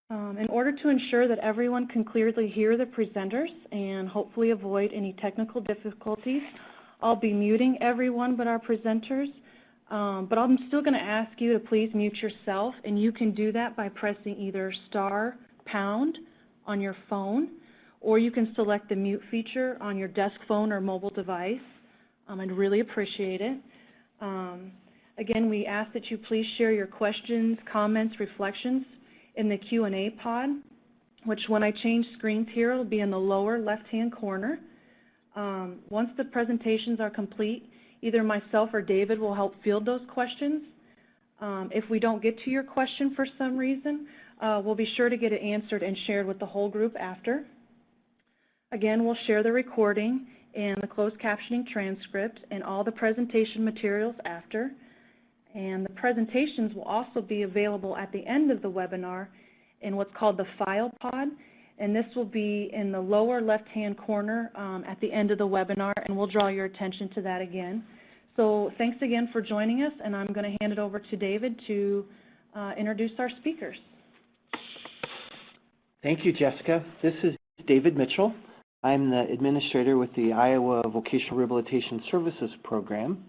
In order to ensure that everyone can clearly hear the presenters and hopefully avoid any technical difficulties, I'll be muting everyone but our presenters, but I'm still going to ask you to please mute yourself, and you can do that by pressing either *# on your phone, or you can select the mute feature on your desk phone or mobile device. I'd really appreciate it. Again, we ask that you please share your questions, comments, reflections in the Q&A pod, which when I change screens here, will be in the lower left-hand corner. Once the presentations are complete, either myself or David will help field those questions. If we don't get to your question for some reason, we'll be sure to get it answered and shared with the whole group after. Again, we'll share the recording and the closed captioning transcript and all the presentation materials after. And the presentations will also be available at the end of the webinar in what's called the file pod. And this will be in the lower left-hand corner at the end of the webinar, and we'll draw your attention to that again. So thanks again for joining us, and I'm going to hand it over to David to introduce our speakers. Thank you, Jessica. This is David Mitchell. I'm the administrator with the Iowa Vocational Rehabilitation Services Program.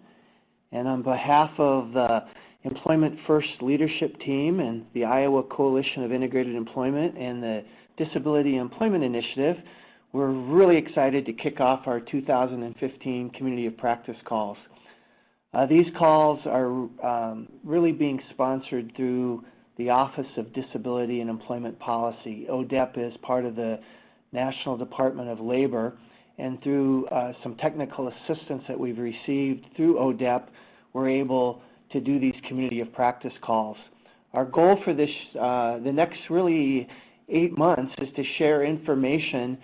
And on behalf of the Employment First Leadership Team and the Iowa Coalition of Integrated Employment and the Disability Employment Initiative, we're really excited to kick off our 2015 Community of Practice calls. These calls are really being sponsored through the Office of Disability and Employment Policy. ODEP is part of the National Department of Labor, and through some technical assistance that we've received through ODEP, we're able to do these community of practice calls. Our goal for this, the next really 8 months, is to share information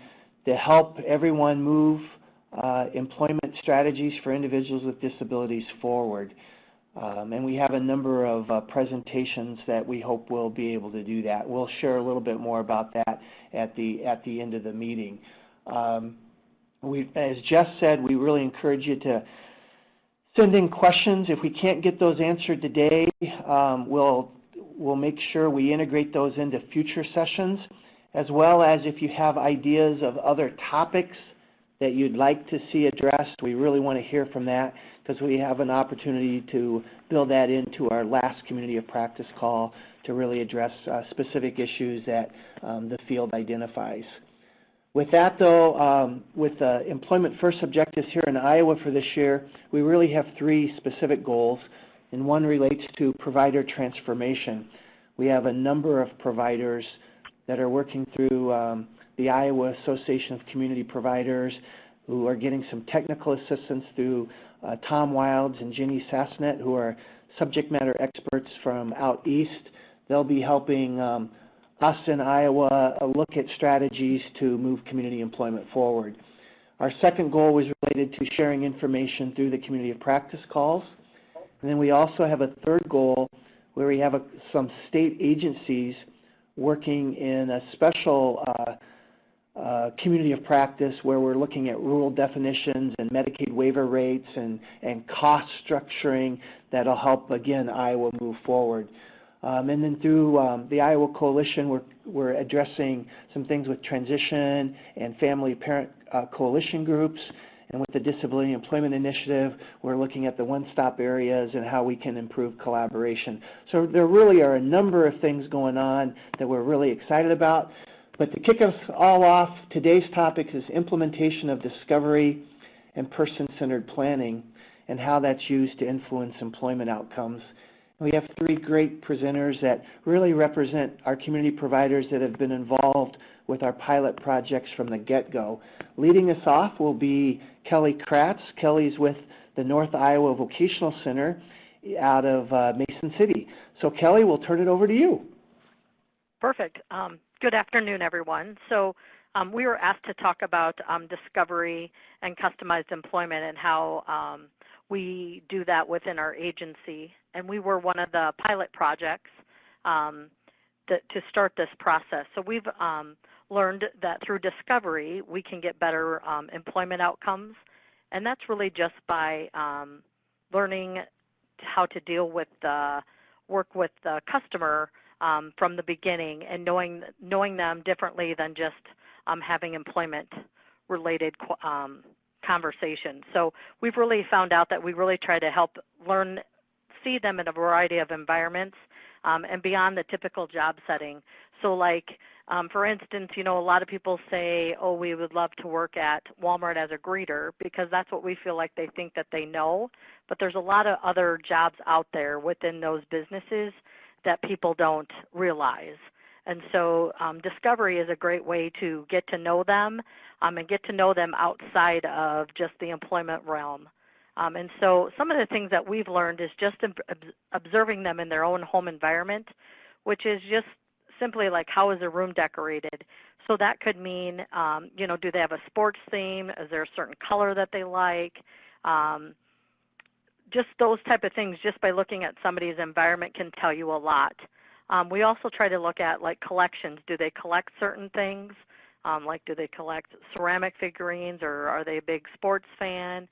to help everyone move employment strategies for individuals with disabilities forward. And we have a number of presentations that we hope will be able to do that. We'll share a little bit more about that at the end of the meeting. As Jess said, we really encourage you to send in questions. If we can't get those answered today, we'll make sure we integrate those into future sessions, as well as if you have ideas of other topics that you'd like to see addressed. We really want to hear from that, because we have an opportunity to build that into our last Community of Practice call to really address specific issues that the field identifies. With that, though, with the Employment First objectives here in Iowa for this year, we really have 3 specific goals, and one relates to provider transformation. We have a number of providers that are working through the Iowa Association of Community Providers who are getting some technical assistance through Tom Wilds and Ginny Sassnet, who are subject matter experts from out east. They'll be helping us in Iowa look at strategies to move community employment forward. Our second goal was related to sharing information through the community of practice calls. And then we also have a third goal where we have some state agencies working in a special community of practice where we're looking at rural definitions and Medicaid waiver rates and cost structuring that'll help, again, Iowa move forward. And then through the Iowa Coalition, we're addressing some things with transition and family parent coalition groups. And with the Disability Employment Initiative, we're looking at the one-stop areas and how we can improve collaboration. So there really are a number of things going on that we're really excited about. But to kick us all off, today's topic is implementation of discovery and person-centered planning and how that's used to influence employment outcomes. We have 3 great presenters that really represent our community providers that have been involved with our pilot projects from the get-go. Leading us off will be Kelly Kratz. Kelly's with the North Iowa Vocational Center out of Mason City. So Kelly, we'll turn it over to you. Perfect. Good afternoon, everyone. So we were asked to talk about discovery and customized employment and how we do that within our agency. And we were one of the pilot projects to start this process. So we've learned that through discovery, we can get better employment outcomes. And that's really just by learning how to deal with work with the customer from the beginning and knowing them differently than just having employment-related conversations. So we've really found out that we really try to help see them in a variety of environments and beyond the typical job setting. So like, for instance, a lot of people say, oh, we would love to work at Walmart as a greeter because that's what we feel like they think that they know. But there's a lot of other jobs out there within those businesses that people don't realize. And so discovery is a great way to get to know them and get to know them outside of just the employment realm. And so some of the things that we've learned is just observing them in their own home environment, which is just simply like, how is the room decorated? So that could mean, do they have a sports theme? Is there a certain color that they like? Just those type of things, just by looking at somebody's environment, can tell you a lot. We also try to look at like collections. Do they collect certain things? Like, do they collect ceramic figurines, or are they a big sports fan?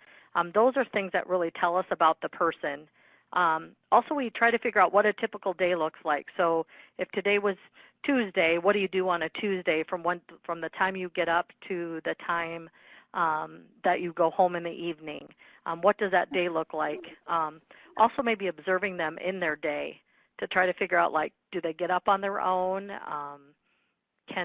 Those are things that really tell us about the person. Also, we try to figure out what a typical day looks like. So if today was Tuesday, what do you do on a Tuesday from the time you get up to the time that you go home in the evening? What does that day look like? Also, maybe observing them in their day to try to figure out, like, do they get up on their own? Do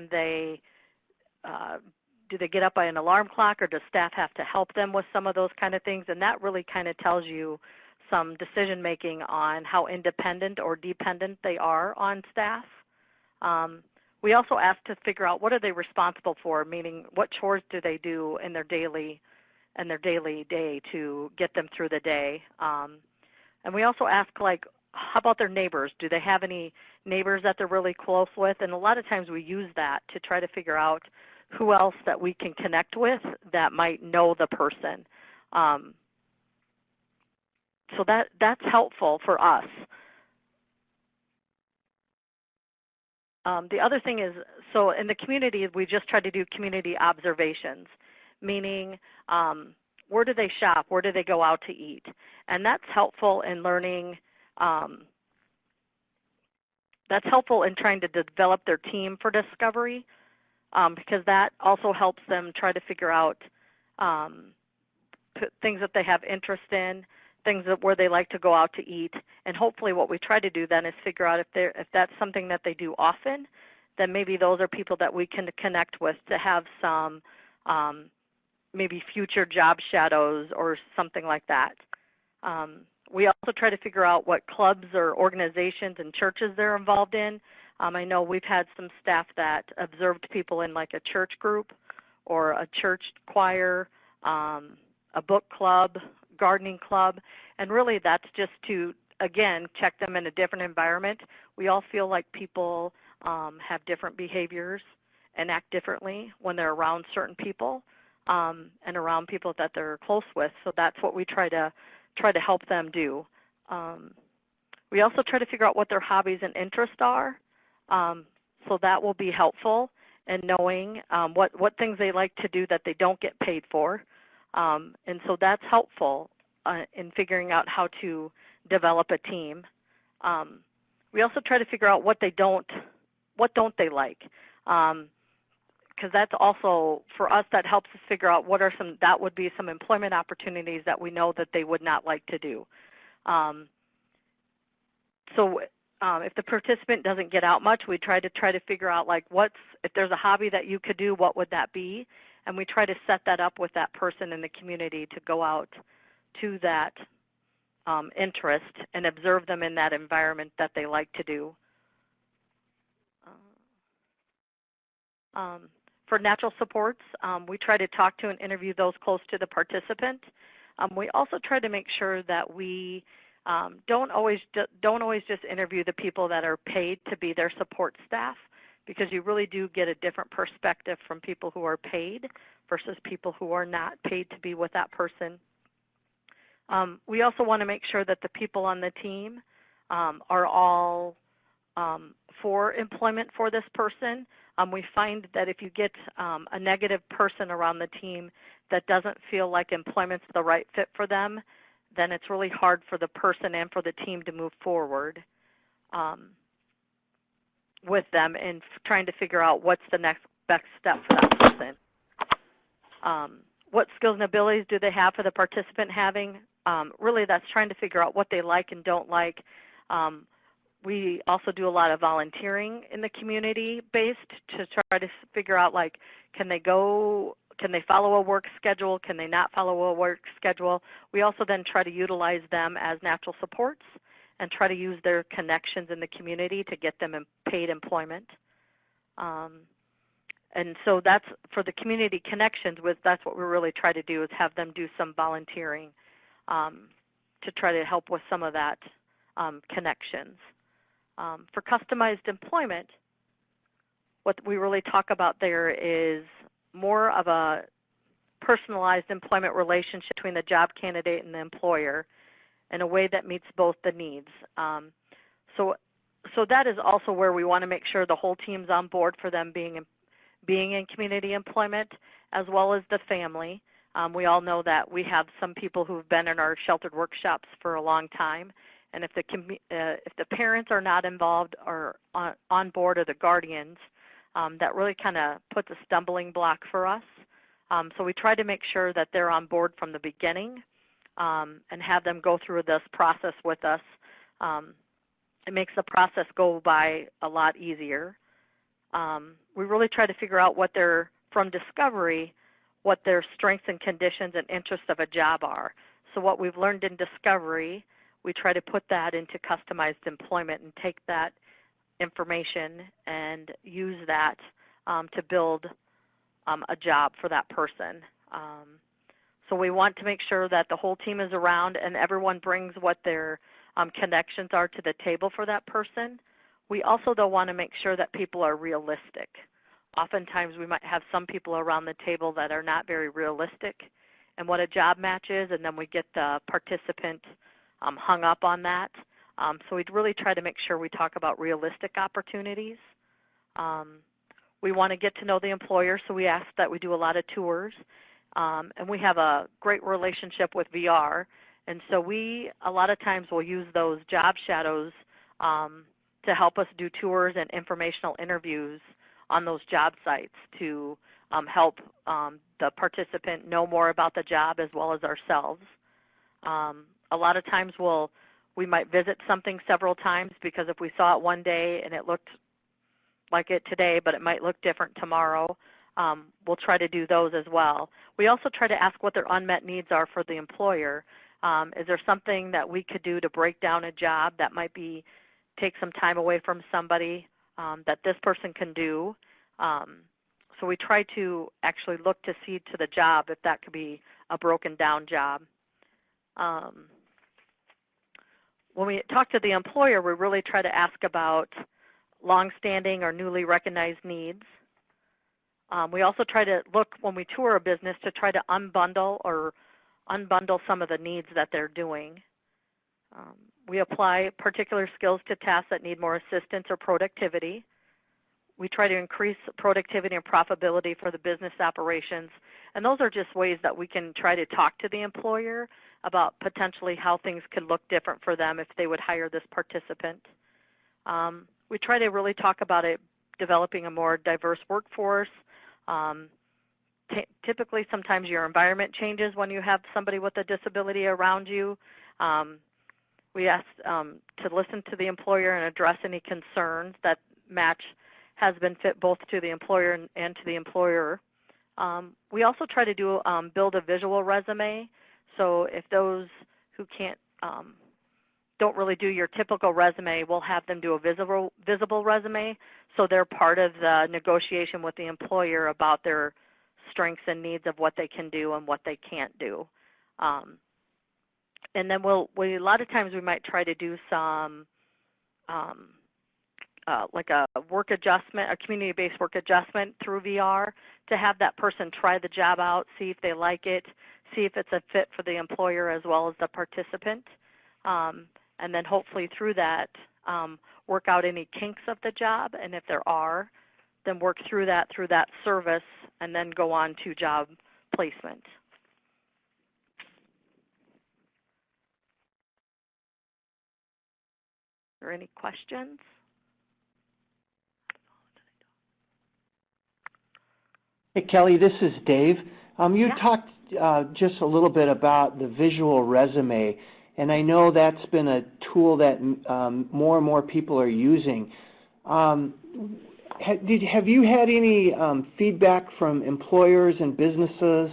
they get up by an alarm clock, or does staff have to help them with some of those kind of things? And that really kind of tells you some decision-making on how independent or dependent they are on staff. We also ask to figure out, what are they responsible for, meaning what chores do they do in their daily day to get them through the day. And we also ask, like, how about their neighbors? Do they have any neighbors that they're really close with? And a lot of times we use that to try to figure out who else that we can connect with that might know the person. So that's helpful for us. The other thing is, so in the community, we just try to do community observations, meaning where do they shop? Where do they go out to eat? And that's helpful in learning. That's helpful in trying to develop their team for discovery, because that also helps them try to figure out things that they have interest in, things where they like to go out to eat. And hopefully what we try to do then is figure out if that's something that they do often, then maybe those are people that we can connect with to have some maybe future job shadows or something like that. We also try to figure out what clubs or organizations and churches they're involved in. I know we've had some staff that observed people in like a church group or a church choir, a book club, gardening club, and really that's just to, again, check them in a different environment. We all feel like people have different behaviors and act differently when they're around certain people and around people that they're close with, so that's what we try to help them do. We also try to figure out what their hobbies and interests are, so that will be helpful in knowing what things they like to do that they don't get paid for. And so that's helpful in figuring out how to develop a team. We also try to figure out what don't they like, because that's also, for us, that helps us figure out that would be some employment opportunities that we know that they would not like to do. So if the participant doesn't get out much, we try to figure out, like, if there's a hobby that you could do, what would that be? And we try to set that up with that person in the community to go out to that interest and observe them in that environment that they like to do. For natural supports, we try to talk to and interview those close to the participant. We also try to make sure that we don't always just interview the people that are paid to be their support staff, because you really do get a different perspective from people who are paid versus people who are not paid to be with that person. We also want to make sure that the people on the team are all for employment for this person. We find that if you get a negative person around the team that doesn't feel like employment's the right fit for them, then it's really hard for the person and for the team to move forward. with them in trying to figure out what's the next best step for that person. What skills and abilities do they have for the participant having? Really, that's trying to figure out what they like and don't like. We also do a lot of volunteering in the community-based to try to figure out, like, can they follow a work schedule? Can they not follow a work schedule? We also then try to utilize them as natural supports and try to use their connections in the community to get them paid employment. And so that's for the community connections. That's what we really try to do, is have them do some volunteering to try to help with some of that connections. For customized employment, what we really talk about there is more of a personalized employment relationship between the job candidate and the employer in a way that meets both the needs. So that is also where we want to make sure the whole team's on board for them being in community employment, as well as the family. We all know that we have some people who've been in our sheltered workshops for a long time, and if the parents are not involved or on board, or the guardians, that really kind of puts a stumbling block for us. So we try to make sure that they're on board from the beginning and have them go through this process with us. It makes the process go by a lot easier. We really try to figure out from discovery, what their strengths and conditions and interests of a job are. So what we've learned in discovery, we try to put that into customized employment and take that information and use that to build a job for that person. So we want to make sure that the whole team is around and everyone brings what their connections are to the table for that person. We also, though, want to make sure that people are realistic. Oftentimes we might have some people around the table that are not very realistic in what a job match is, and then we get the participant hung up on that. So we'd really try to make sure we talk about realistic opportunities. We want to get to know the employer, so we ask that we do a lot of tours. And we have a great relationship with VR, and so a lot of times will use those job shadows to help us do tours and informational interviews on those job sites to help the participant know more about the job as well as ourselves. A lot of times we might visit something several times, because if we saw it one day and it looked like it today, but it might look different tomorrow, we'll try to do those as well. We also try to ask what their unmet needs are for the employer. Is there something that we could do to break down a job that might take some time away from somebody that this person can do? So we try to actually look to see to the job if that could be a broken down job. When we talk to the employer, we really try to ask about longstanding or newly recognized needs. We also try to look, when we tour a business, to try to unbundle some of the needs that they're doing. We apply particular skills to tasks that need more assistance or productivity. We try to increase productivity and profitability for the business operations. And those are just ways that we can try to talk to the employer about potentially how things could look different for them if they would hire this participant. We try to really talk about developing a more diverse workforce. Typically, sometimes your environment changes when you have somebody with a disability around you. We ask to listen to the employer and address any concerns that match has been fit both to the employer and to the employer. We also try to build a visual resume. So if those who don't really do your typical resume, we'll have them do a visible resume, so they're part of the negotiation with the employer about their strengths and needs of what they can do and what they can't do. And then a lot of times we might try to do some like a work adjustment, a community-based work adjustment through VR to have that person try the job out, see if they like it, see if it's a fit for the employer as well as the participant. And then hopefully through that, work out any kinks of the job, and if there are, then work through that service and then go on to job placement. Are there any questions? Hey, Kelly, this is Dave. You Yeah. talked just a little bit about the visual resume, and I know that's been a tool that more and more people are using. Have you had any feedback from employers and businesses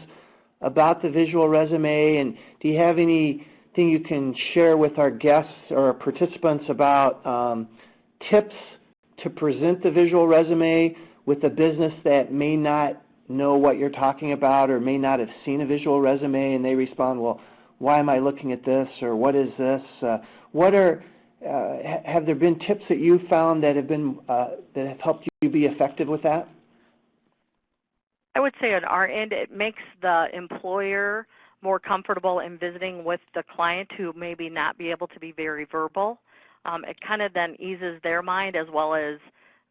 about the visual resume, and do you have anything you can share with our guests or participants about tips to present the visual resume with a business that may not know what you're talking about or may not have seen a visual resume, and they respond, well, why am I looking at this, or what is this? Have there been tips that you found that have helped you be effective with that? I would say on our end, it makes the employer more comfortable in visiting with the client who maybe not be able to be very verbal. It kind of then eases their mind as well as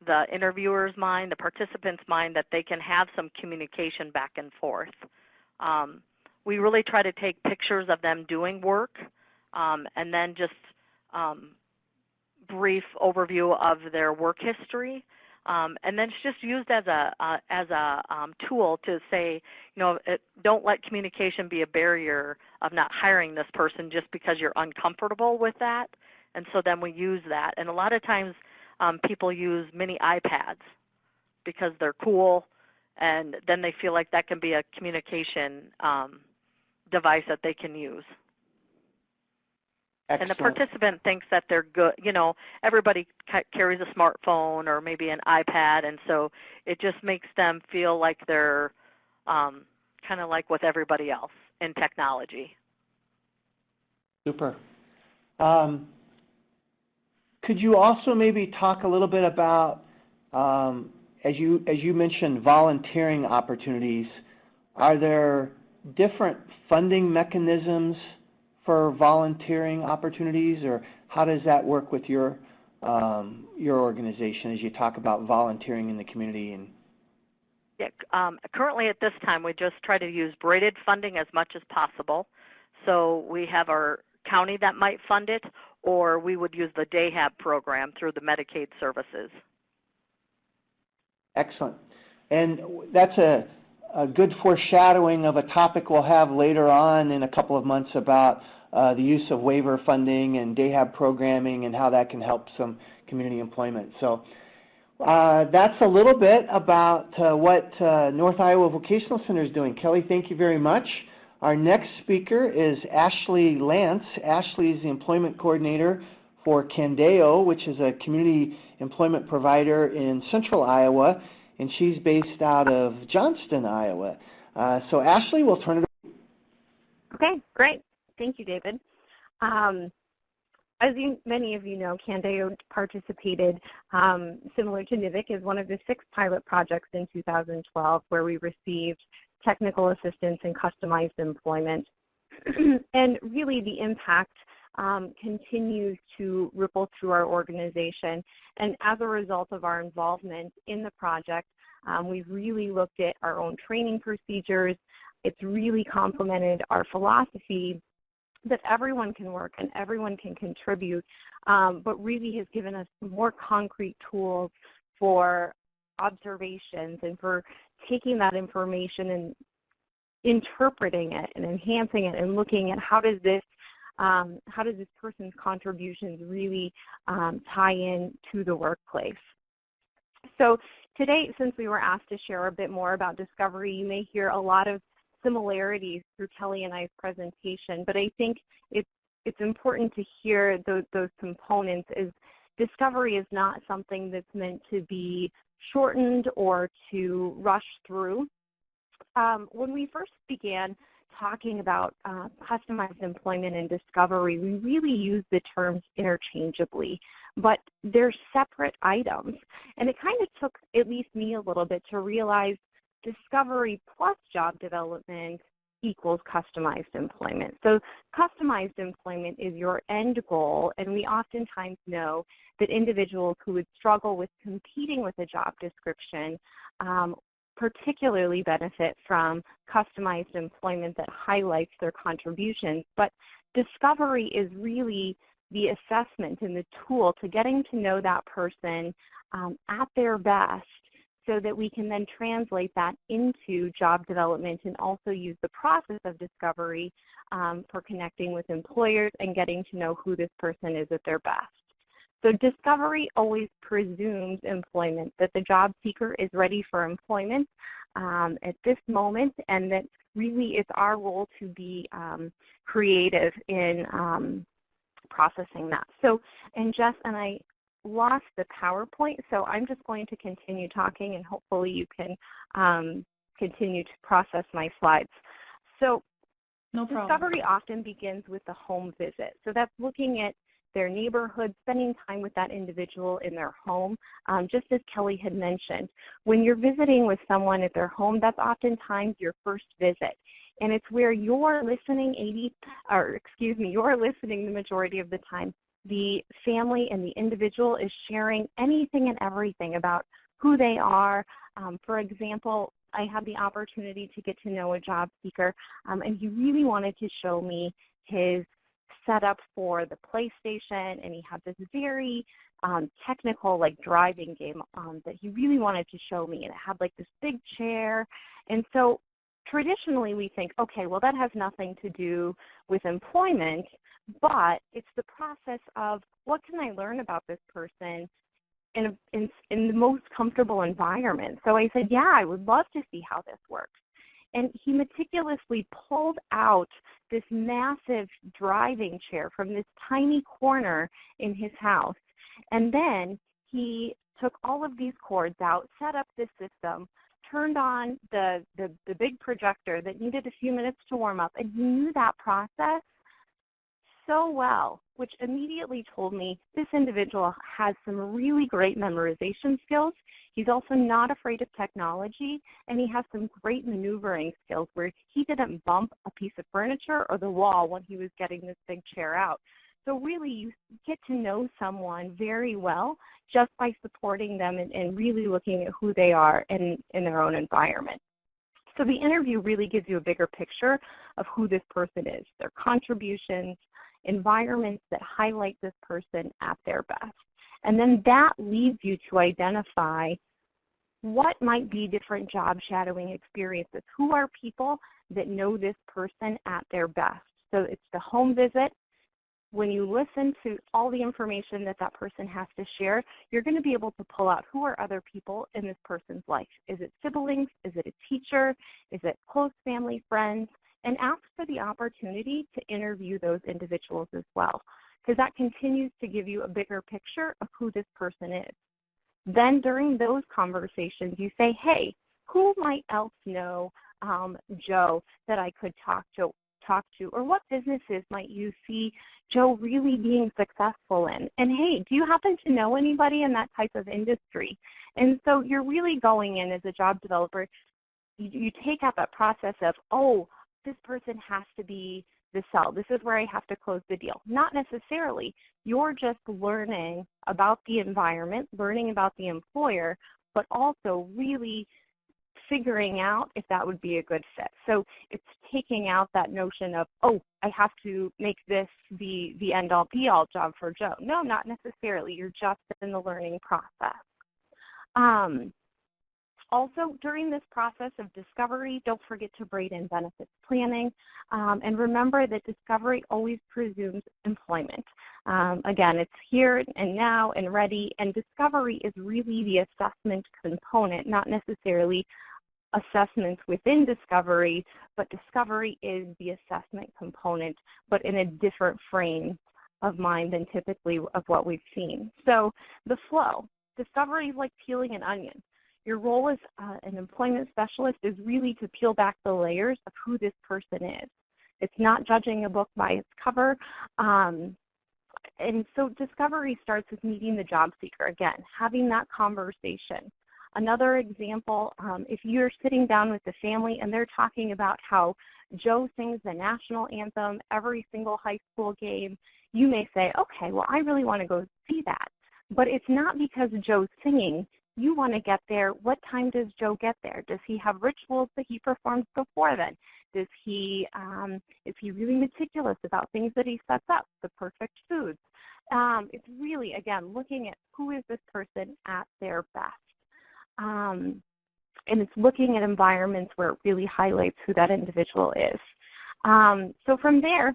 the interviewer's mind, the participant's mind, that they can have some communication back and forth. We really try to take pictures of them doing work and then just brief overview of their work history. And then it's just used as a tool to say, don't let communication be a barrier of not hiring this person just because you're uncomfortable with that. And so then we use that. And a lot of times people use mini iPads because they're cool, and then they feel like that can be a communication device that they can use. Excellent. And the participant thinks that they're good. Everybody carries a smartphone or maybe an iPad, and so it just makes them feel like they're kind of like with everybody else in technology. Super. Could you also maybe talk a little bit about, as you mentioned, volunteering opportunities? Are there different funding mechanisms for volunteering opportunities, or how does that work with your organization as you talk about volunteering in the community? Yeah, currently at this time, we just try to use braided funding as much as possible. So we have our county that might fund it, or we would use the DAHAB program through the Medicaid services. Excellent. And that's a good foreshadowing of a topic we'll have later on in a couple of months about the use of waiver funding and DAHAB programming and how that can help some community employment. So that's a little bit about what North Iowa Vocational Center is doing. Kelly, thank you very much. Our next speaker is Ashlea Lantz. Ashlea is the employment coordinator for Candeo, which is a community employment provider in central Iowa, and she's based out of Johnston, Iowa. So Ashlea, we'll turn it over. Okay, great. Thank you, David. As many of you know, Candeo participated, similar to NIVC, as one of the 6 pilot projects in 2012 where we received technical assistance and customized employment. And really the impact continues to ripple through our organization. And as a result of our involvement in the project, we've really looked at our own training procedures. It's really complemented our philosophy that everyone can work and everyone can contribute, but really has given us more concrete tools for observations and for taking that information and interpreting it and enhancing it and looking at how does this person's contributions really tie in to the workplace. So today, since we were asked to share a bit more about discovery, you may hear a lot of similarities through Kelly and I's presentation, but I think it's important to hear those components. Is discovery is not something that's meant to be shortened or to rush through. When we first began talking about customized employment and discovery, we really use the terms interchangeably, but they're separate items. And it kind of took at least me a little bit to realize discovery plus job development equals customized employment. So customized employment is your end goal, and we oftentimes know that individuals who would struggle with competing with a job description particularly benefit from customized employment that highlights their contributions. But discovery is really the assessment and the tool to getting to know that person at their best so that we can then translate that into job development and also use the process of discovery for connecting with employers and getting to know who this person is at their best. So discovery always presumes employment, that the job seeker is ready for employment at this moment, and that really it's our role to be creative in processing that. So, and Jess and I lost the PowerPoint, so I'm just going to continue talking, and hopefully you can continue to process my slides. So No problem. discovery often begins with the home visit. So that's looking at their neighborhood, spending time with that individual in their home. Just as Kelly had mentioned, when you're visiting with someone at their home, that's oftentimes your first visit. And it's where you're listening you're listening the majority of the time. The family and the individual is sharing anything and everything about who they are. For example, I had the opportunity to get to know a job seeker, and he really wanted to show me his setup for the PlayStation, and he had this very technical, like, driving game that he really wanted to show me, and it had like this big chair. And so traditionally we think, okay, well, that has nothing to do with employment, but it's the process of what can I learn about this person in the most comfortable environment. So I said, yeah, I would love to see how this works. And he meticulously pulled out this massive driving chair from this tiny corner in his house. And then he took all of these cords out, set up this system, turned on the big projector that needed a few minutes to warm up, and he knew that process so well, which immediately told me this individual has some really great memorization skills. He's also not afraid of technology, and he has some great maneuvering skills where he didn't bump a piece of furniture or the wall when he was getting this big chair out. So really you get to know someone very well just by supporting them and really looking at who they are in their own environment. So the interview really gives you a bigger picture of who this person is, their contributions, environments that highlight this person at their best. And then that leads you to identify what might be different job shadowing experiences. Who are people that know this person at their best? So it's the home visit. When you listen to all the information that that person has to share, you're going to be able to pull out who are other people in this person's life. Is it siblings? Is it a teacher? Is it close family, friends? And ask for the opportunity to interview those individuals as well, because that continues to give you a bigger picture of who this person is. Then during those conversations, you say, hey, who might else know Joe that I could talk to, or what businesses might you see Joe really being successful in? And hey, do you happen to know anybody in that type of industry? And so you're really going in as a job developer, you take out that process of, oh, this person has to be the sell. This is where I have to close the deal. Not necessarily. You're just learning about the environment, learning about the employer, but also really figuring out if that would be a good fit. So it's taking out that notion of, oh, I have to make this the end-all be-all job for Joe. No, not necessarily. You're just in the learning process. Also, during this process of discovery, don't forget to braid in benefits planning. And remember that discovery always presumes employment. Again, it's here and now and ready, and discovery is really the assessment component, not necessarily assessments within discovery, but discovery is the assessment component, but in a different frame of mind than typically of what we've seen. So the flow, discovery is like peeling an onion. Your role as an employment specialist is really to peel back the layers of who this person is. It's not judging a book by its cover. And so discovery starts with meeting the job seeker. Again, having that conversation. Another example, if you're sitting down with the family and they're talking about how Joe sings the national anthem every single high school game, you may say, okay, well, I really want to go see that. But it's not because Joe's singing. You want to get there. What time does Joe get there? Does he have rituals that he performs before then? Does he, is he really meticulous about things that he sets up, the perfect foods? It's really, again, looking at who is this person at their best. and it's looking at environments where it really highlights who that individual is. So from there,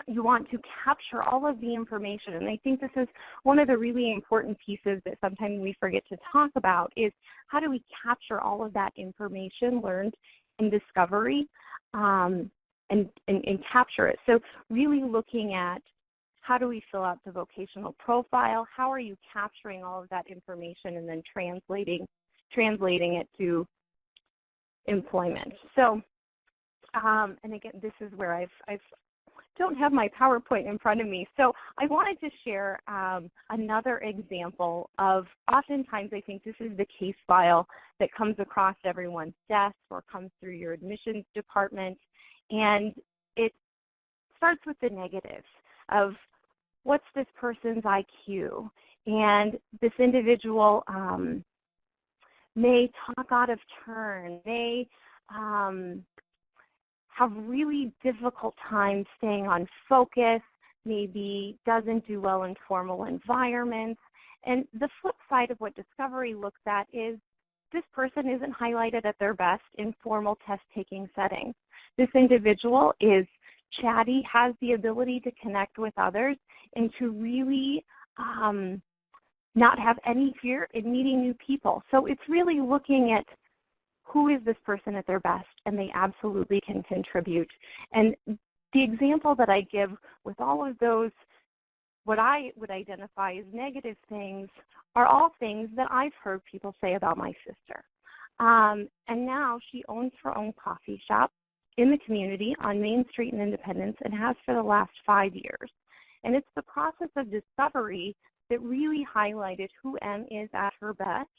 you want to capture all of the information, and I think this is one of the really important pieces that sometimes we forget to talk about is how do we capture all of that information learned in discovery and capture it. So really looking at how do we fill out the vocational profile, how are you capturing all of that information and then translating it to employment. So, and again, this is where I don't have my PowerPoint in front of me. So I wanted to share another example of, oftentimes I think this is the case file that comes across everyone's desk or comes through your admissions department, and it starts with the negatives of what's this person's IQ, and this individual may talk out of turn, may have really difficult time staying on focus, maybe doesn't do well in formal environments. And the flip side of what discovery looks at is this person isn't highlighted at their best in formal test-taking settings. This individual is chatty, has the ability to connect with others, and to really not have any fear in meeting new people. So it's really looking at who is this person at their best, and they absolutely can contribute. And the example that I give with all of those, what I would identify as negative things, are all things that I've heard people say about my sister. And now she owns her own coffee shop in the community on Main Street in Independence and has for the last 5 years. And it's the process of discovery that really highlighted who M is at her best.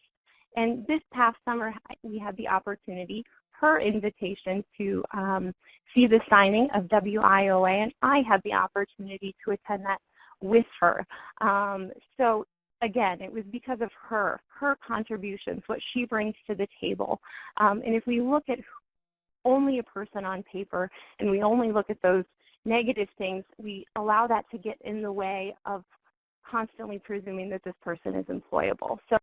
And this past summer, we had the opportunity, her invitation to see the signing of WIOA, and I had the opportunity to attend that with her. So again, it was because of her contributions, what she brings to the table. And if we look at only a person on paper and we only look at those negative things, we allow that to get in the way of constantly presuming that this person is employable. So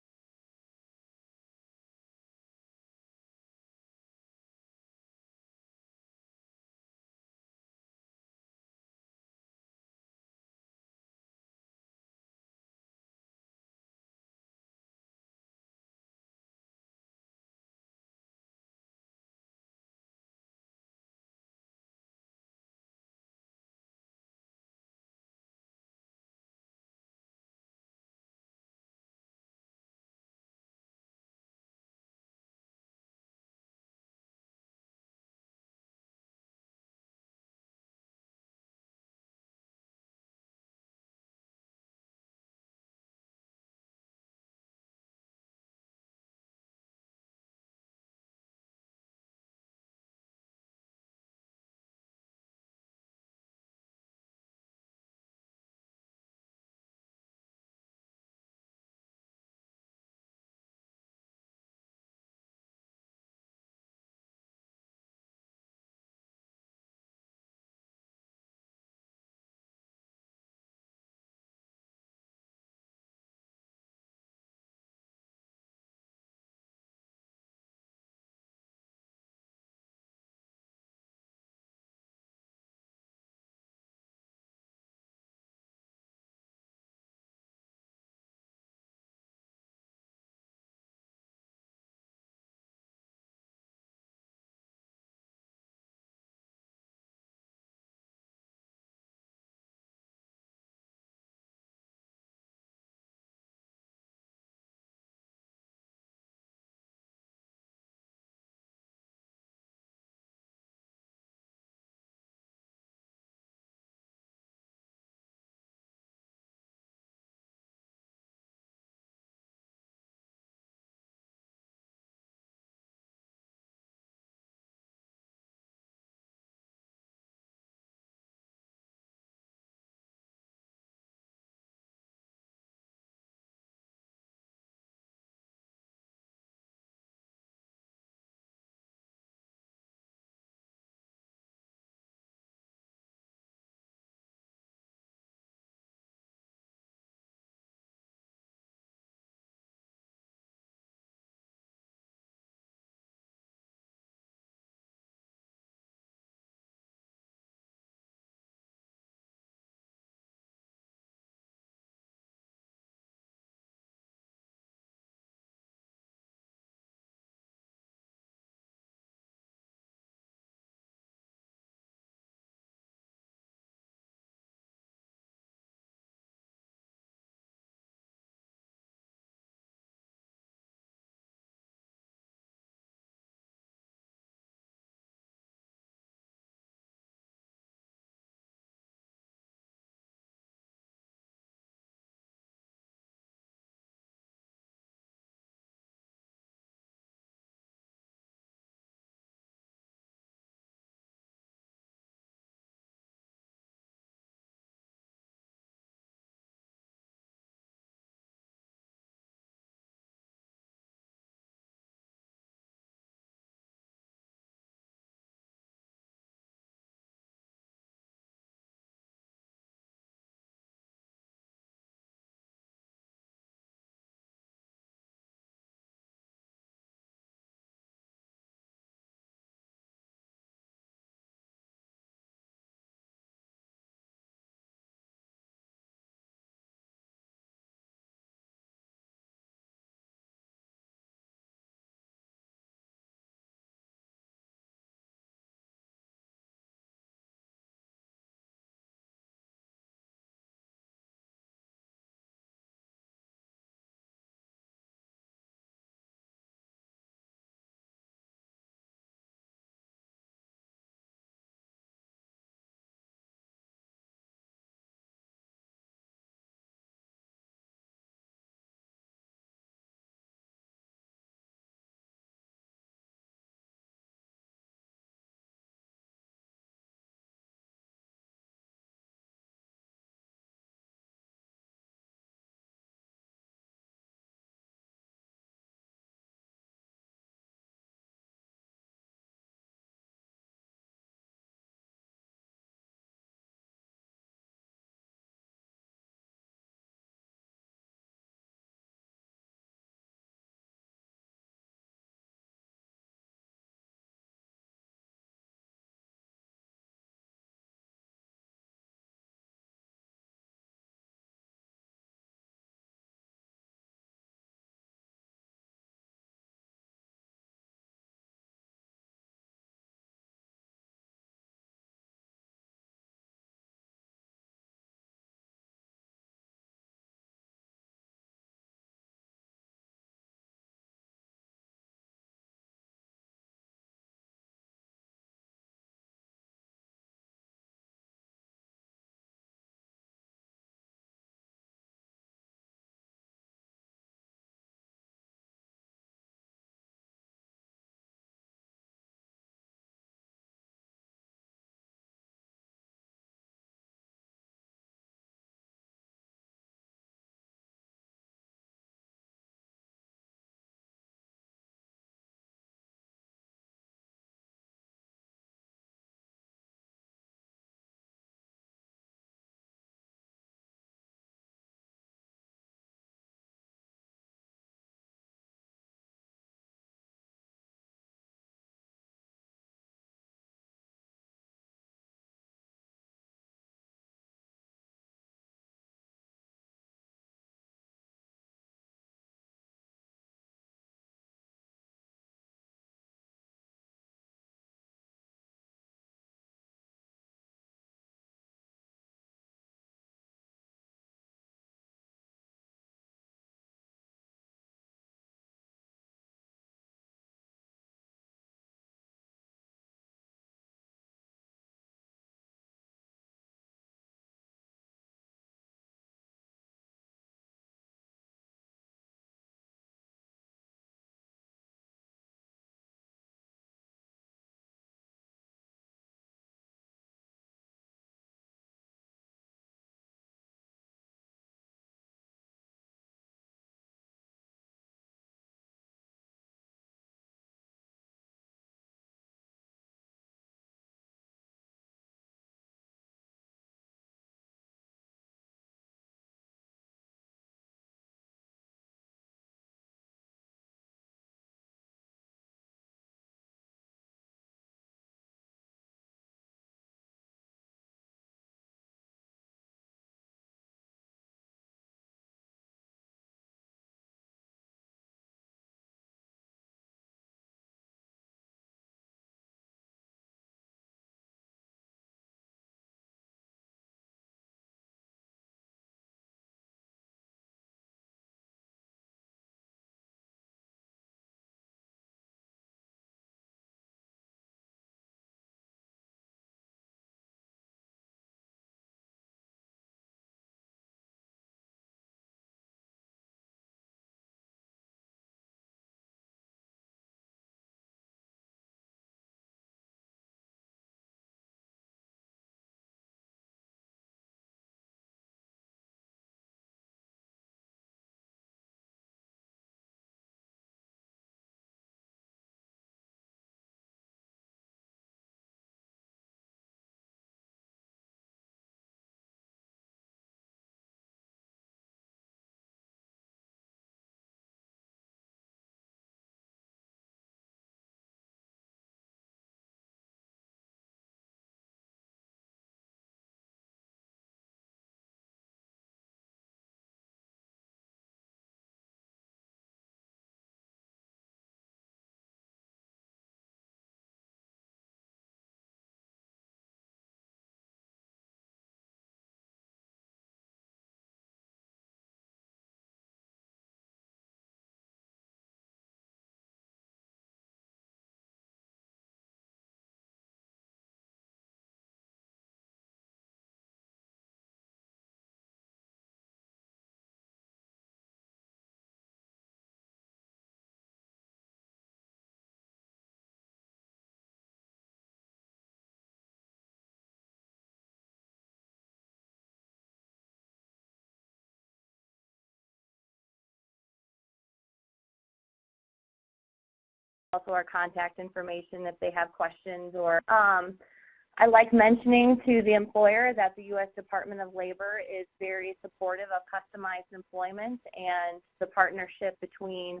also our contact information if they have questions. Or I like mentioning to the employer that the U.S. Department of Labor is very supportive of customized employment and the partnership between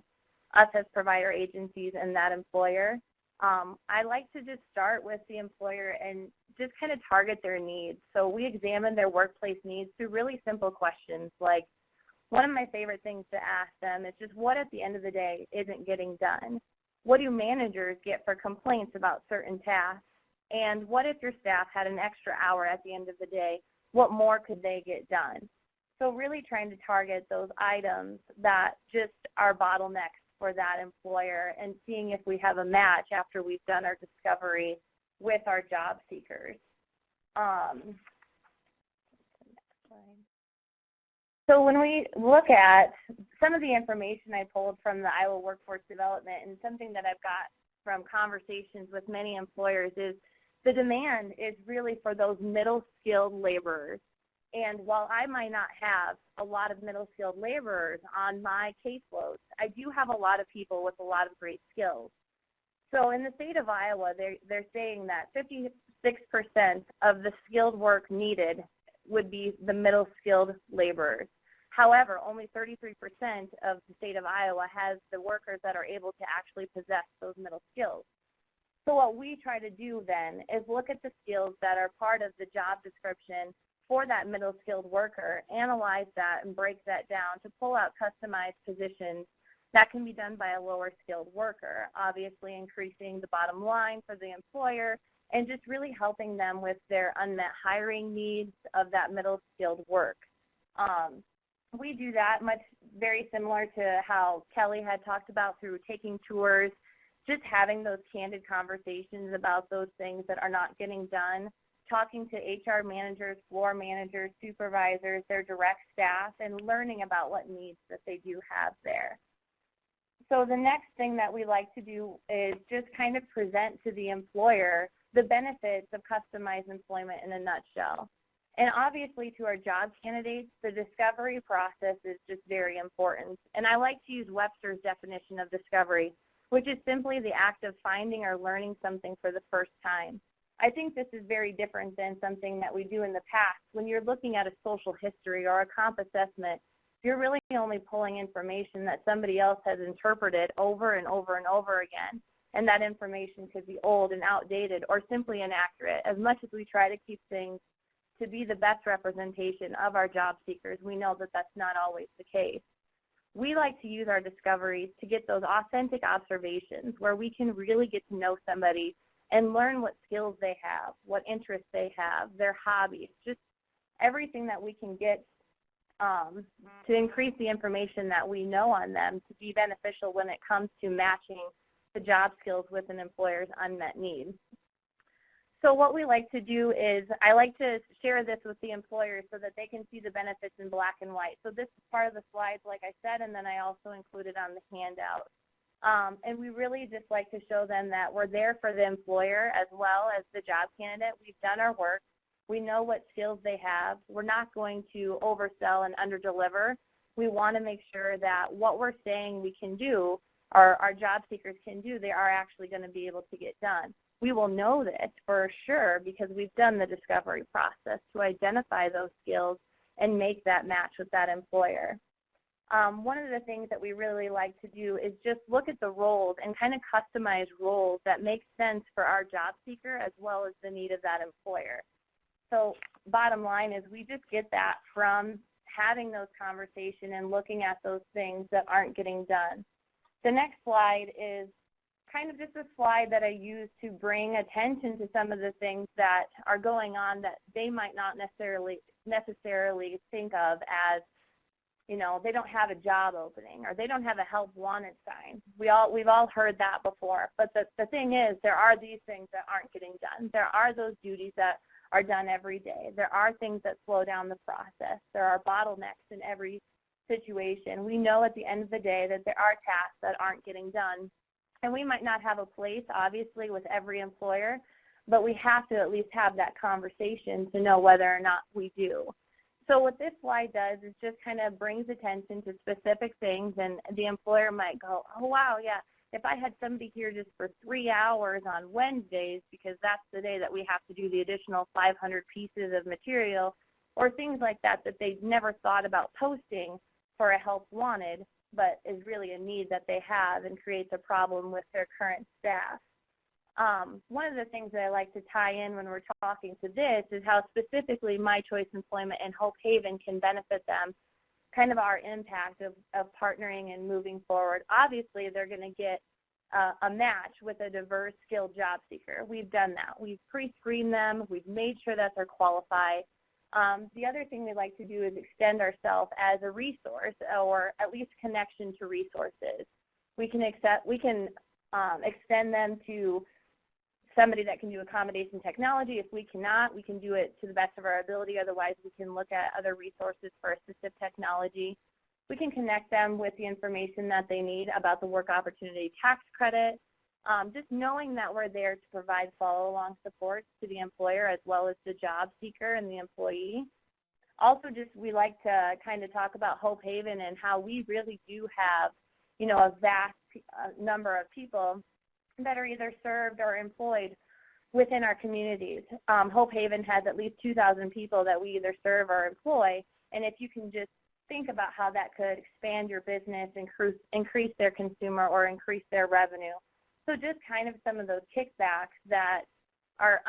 us as provider agencies and that employer. I like to just start with the employer and just kind of target their needs. So we examine their workplace needs through really simple questions. Like, one of my favorite things to ask them is just what at the end of the day isn't getting done? What do managers get for complaints about certain tasks? And what if your staff had an extra hour at the end of the day? What more could they get done? So really trying to target those items that just are bottlenecks for that employer and seeing if we have a match after we've done our discovery with our job seekers. So when we look at some of the information I pulled from the Iowa Workforce Development, and something that I've got from conversations with many employers, is the demand is really for those middle-skilled laborers. And while I might not have a lot of middle-skilled laborers on my caseloads, I do have a lot of people with a lot of great skills. So in the state of Iowa, they're saying that 56% of the skilled work needed would be the middle-skilled laborers. However, only 33% of the state of Iowa has the workers that are able to actually possess those middle skills. So what we try to do then is look at the skills that are part of the job description for that middle skilled worker, analyze that and break that down to pull out customized positions that can be done by a lower skilled worker, obviously increasing the bottom line for the employer and just really helping them with their unmet hiring needs of that middle skilled work. We do that much very similar to how Kelly had talked about through taking tours, just having those candid conversations about those things that are not getting done, talking to HR managers, floor managers, supervisors, their direct staff, and learning about what needs that they do have there. So the next thing that we like to do is just kind of present to the employer the benefits of customized employment in a nutshell. And obviously to our job candidates, the discovery process is just very important. And I like to use Webster's definition of discovery, which is simply the act of finding or learning something for the first time. I think this is very different than something that we do in the past. When you're looking at a social history or a comp assessment, you're really only pulling information that somebody else has interpreted over and over and over again. And that information could be old and outdated or simply inaccurate. As much as we try to keep things to be the best representation of our job seekers, we know that that's not always the case. We like to use our discoveries to get those authentic observations where we can really get to know somebody and learn what skills they have, what interests they have, their hobbies, just everything that we can get to increase the information that we know on them to be beneficial when it comes to matching the job skills with an employer's unmet needs. So what we like to do is I like to share this with the employers so that they can see the benefits in black and white. So this is part of the slides, like I said, and then I also included on the handout. And we really just like to show them that we're there for the employer as well as the job candidate. We've done our work. We know what skills they have. We're not going to oversell and underdeliver. We want to make sure that what we're saying we can do, our job seekers can do, they are actually going to be able to get done. We will know this for sure because we've done the discovery process to identify those skills and make that match with that employer. One of the things that we really like to do is just look at the roles and kind of customize roles that make sense for our job seeker as well as the need of that employer. So bottom line is we just get that from having those conversations and looking at those things that aren't getting done. The next slide is kind of just a slide that I use to bring attention to some of the things that are going on that they might not necessarily think of as, you know, they don't have a job opening or they don't have a help wanted sign. We've all heard that before. But the thing is, there are these things that aren't getting done. There are those duties that are done every day. There are things that slow down the process. There are bottlenecks in every situation. We know at the end of the day that there are tasks that aren't getting done. And we might not have a place, obviously, with every employer, but we have to at least have that conversation to know whether or not we do. So what this slide does is just kind of brings attention to specific things, and the employer might go, oh, wow, yeah, if I had somebody here just for 3 hours on Wednesdays, because that's the day that we have to do the additional 500 pieces of material, or things like that that they've never thought about posting for a help wanted, but is really a need that they have and creates a problem with their current staff. One of the things that I like to tie in when we're talking to this is how specifically My Choice Employment and Hope Haven can benefit them, kind of our impact of partnering and moving forward. Obviously, they're going to get a match with a diverse, skilled job seeker. We've done that. We've pre-screened them. We've made sure that they're qualified. The other thing we like to do is extend ourselves as a resource, or at least connection to resources. We can extend them to somebody that can do accommodation technology. If we cannot, we can do it to the best of our ability. Otherwise, we can look at other resources for assistive technology. We can connect them with the information that they need about the work opportunity tax credit. Just knowing that we're there to provide follow-along support to the employer as well as the job seeker and the employee. Also, we like to kind of talk about Hope Haven and how we really do have, a vast number of people that are either served or employed within our communities. Hope Haven has at least 2,000 people that we either serve or employ, and if you can just think about how that could expand your business, increase their consumer, or increase their revenue. So just kind of some of those kickbacks that are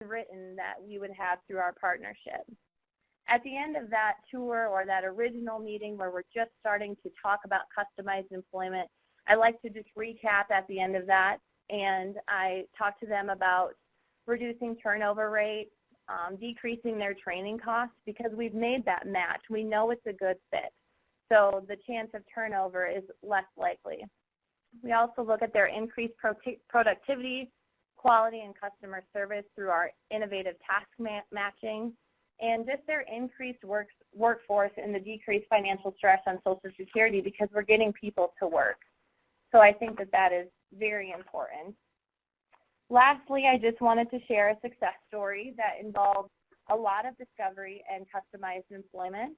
unwritten that we would have through our partnership. At the end of that tour or that original meeting where we're just starting to talk about customized employment, I like to just recap at the end of that, and I talk to them about reducing turnover rate, decreasing their training costs, because we've made that match. We know it's a good fit, so the chance of turnover is less likely. We also look at their increased productivity, quality, and customer service through our innovative task matching, and just their increased workforce and the decreased financial stress on Social Security, because we're getting people to work. So I think that is very important. Lastly, I just wanted to share a success story that involves a lot of discovery and customized employment.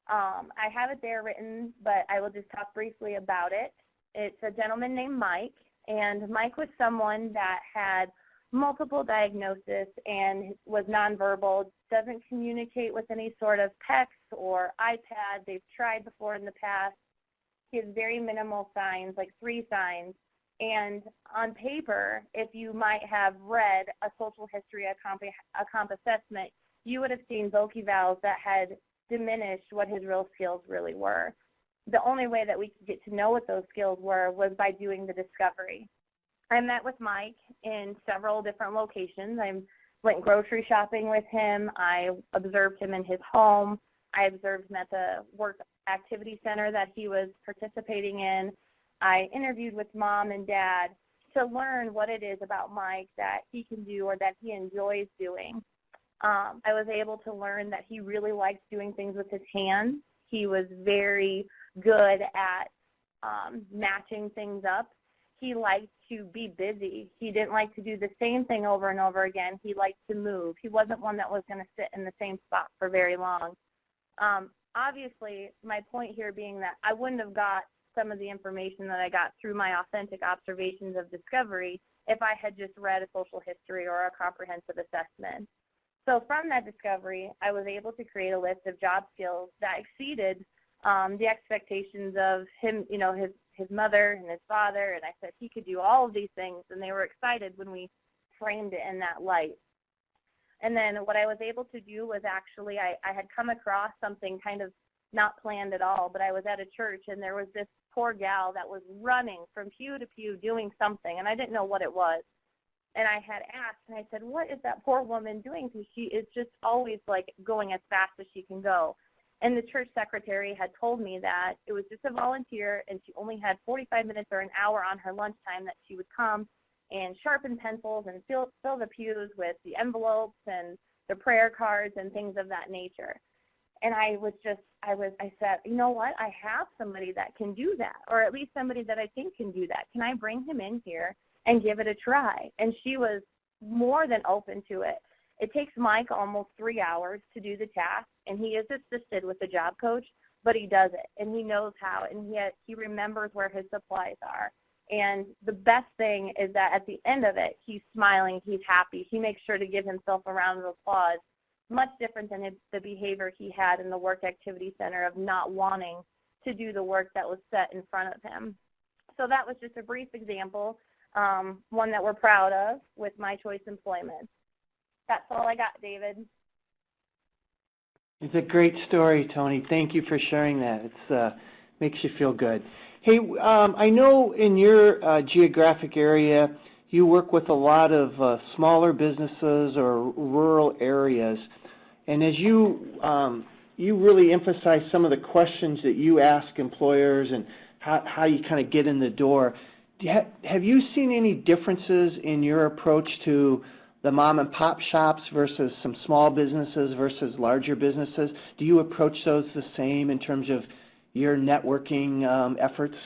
I have it there written, but I will just talk briefly about it. It's a gentleman named Mike, and Mike was someone that had multiple diagnoses and was nonverbal, doesn't communicate with any sort of text or iPad. They've tried before in the past. He has very minimal signs, like 3 signs. And on paper, if you might have read a social history, a comp assessment, you would have seen vocabulars that had diminished what his real skills really were. The only way that we could get to know what those skills were was by doing the discovery. I met with Mike in several different locations. I went grocery shopping with him. I observed him in his home. I observed him at the work activity center that he was participating in. I interviewed with Mom and Dad to learn what it is about Mike that he can do or that he enjoys doing. I was able to learn that he really likes doing things with his hands. He was very good at matching things up. He liked to be busy. He didn't like to do the same thing over and over again. He liked to move. He wasn't one that was going to sit in the same spot for very long. Obviously, my point here being that I wouldn't have got some of the information that I got through my authentic observations of discovery if I had just read a social history or a comprehensive assessment. So from that discovery, I was able to create a list of job skills that exceeded the expectations of him, his mother and his father, and I said he could do all of these things, and they were excited when we framed it in that light. And then what I was able to do was actually, I had come across something kind of not planned at all, but I was at a church, and there was this poor gal that was running from pew to pew doing something, and I didn't know what it was. And I had asked, and I said, what is that poor woman doing? Because she is just always like going as fast as she can go. And the church secretary had told me that it was just a volunteer, and she only had 45 minutes or an hour on her lunchtime that she would come and sharpen pencils and fill the pews with the envelopes and the prayer cards and things of that nature. And I said, you know what, I have somebody that can do that, or at least somebody that I think can do that. Can I bring him in here and give it a try? And she was more than open to it. It takes Mike almost 3 hours to do the task, and he is assisted with the job coach, but he does it, and he knows how, and he remembers where his supplies are. And the best thing is that at the end of it, he's smiling, he's happy. He makes sure to give himself a round of applause, much different than the behavior he had in the work activity center of not wanting to do the work that was set in front of him. So that was just a brief example, one that we're proud of with My Choice Employment. That's all I got, David. It's a great story, Toni. Thank you for sharing that. It makes you feel good. Hey, I know in your geographic area, you work with a lot of smaller businesses or rural areas, and as you really emphasize some of the questions that you ask employers and how you kind of get in the door. Have you seen any differences in your approach to the mom and pop shops versus some small businesses versus larger businesses? Do you approach those the same in terms of your networking efforts?